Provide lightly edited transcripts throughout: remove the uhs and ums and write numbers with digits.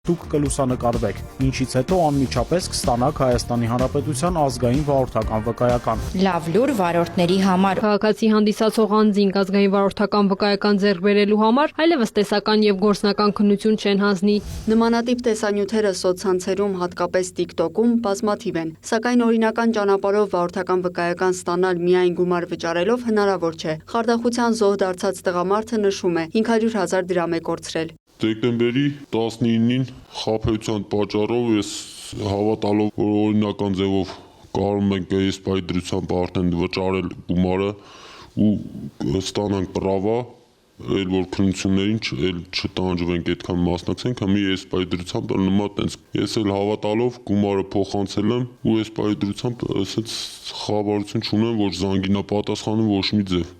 Դուք կլուսանկարվեք, ինչից հետո անմիջապես կստանաք Հայաստանի Հանրապետության ազգային վարորդական վկայական։ Լավ լուր վարորդների համար։ Քաղաքացի հանդիսացող անձինք ազգային վարորդական վկայական ձեռք բերելու համար այլևս տեսական եւ գործնական քննություն չեն հանձնի։ Նմանատիպ տեսանյութերը սոցցանցերում, հատկապես TikTok-ում բազմաթիվ են, սակայն օրինական ճանապարհով վարորդական վկայական ստանալ միայն գումար վճարելով հնարավոր չէ։ Խարդախության զոհ դարձած տղամարդը նշում է 500,000 դրամ է կորցրել։ Դեկտեմբերի 19-ին խաբեության պատճառով ես հավատալով, որ օրինական ձևով կարող ենք այս պայդրությամբ արդեն վճարել գումարը ու ստանանք պրավա, էլ որ քննություններին էլ չտանջվենք այդքան մասնակցենք, հիմա այս պայդրությամբ նման տենց ես էլ հավատալով գումարը փոխանցել եմ ու այս պայդրությամբ ասած խաբարություն չունեմ, որ զանգինա պատասխանում ոչ մի ձև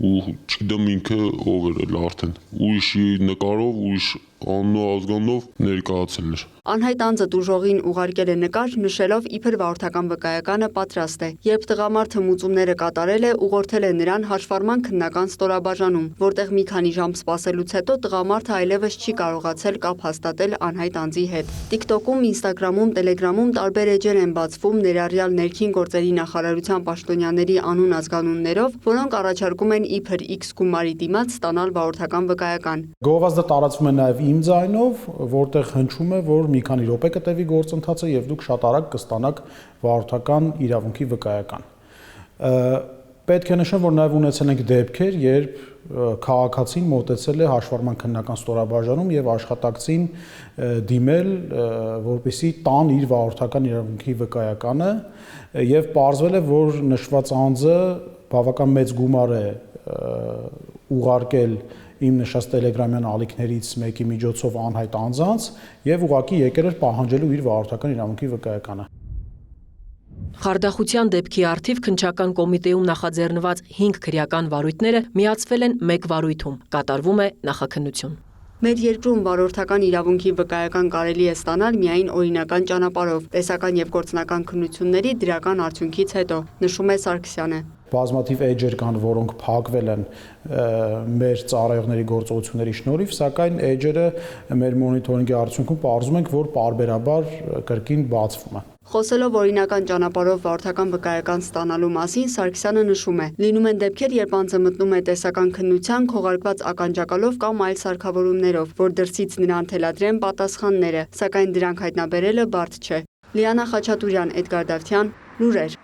ու չգիտեմ ինքը ով էր արդեն ուրիշի նկարով ուրիշ անունով ազգանով ներկայացել էր։ Անհայտ անձը տուժողին ուղարկել է նկար, նշելով իբր վարորդական վկայականը պատրաստ է։ Երբ տղամարդը մուծումները կատարել է, ուղղորդել է նրան հաշվառման քննական ստորաբաժանում, որտեղ մի քանի ժամ սպասելուց հետո տղամարդը այլևս չի կարողացել կապ հաստատել անհայտ անձի հետ։ TikTok-ում, Instagram-ում, Telegram-ում տարբեր էջեր են բացվում ներառյալ ներքին գործերի նախարարության պաշտոնյաների անուն ազգանուններով, որոնք առաջարկում են իբր X գումարի դիմաց ստանալ վարորդական վկայական։ Գովազդը տարածվում է նաև իմ ձայնով, որտեղ հնչում է, որ մի քանի րոպե կտևի գործընթացը եւ դուք շատ արագ կստանաք վարորդական իրավունքի վկայական։ Պետք է նշեմ, որ նաև ունեցել ենք դեպքեր, երբ քաղաքացին մոտեցել է հաշվառման քննական ստորաբաժանում եւ աշխատակցին դիմել, որպեսզի տան իր վարորդական իրավունքի վկայականը եւ պարզվել է, որ նշված անձը բավական մեծ գումար է ուղարկել իմ նշած տելեգրամյան ալիքներից մեկի միջոցով անհայտ անձանց եւ ուղղակի եկել էր պահանջելու իր վարորդական իրավունքի վկայականը։ Խարդախության դեպքի առթիվ քննչական կոմիտեում նախաձեռնված 5 քրեական վարույթները միացվել են մեկ վարույթում, կատարվում է նախաքննություն։ Մեր երկրում վարորդական իրավունքի վկայական կարելի է ստանալ միայն օրինական ճանապարհով, տեսական եւ գործնական քննությունների դրական արդյունքից հետո, նշում է Սարգսյանը։ Բազմաթիվ էջեր կան, որոնք փակվել են մեր ծառայողների գործողությունների շնորհիվ, սակայն էջերը մեր մոնիթորինգի արդյունքում պարզում ենք, որ պարբերաբար կրկին բացվում են։ Խոսելով օրինական ճանապարհով վարորդական վկայական ստանալու մասին, Սարգսյանը նշում է. լինում են դեպքեր, երբ անձը մտնում է տեսական քննության քողարկված ականջակալով կամ այլ սարքավորումներով, որ դրսից նրան թելադրեն պատասխանները, սակայն դրանք հայտնաբերելը բարդ չէ։ Լիանա Խաչատուրյան, Էդգար Դավթյան, լուրեր։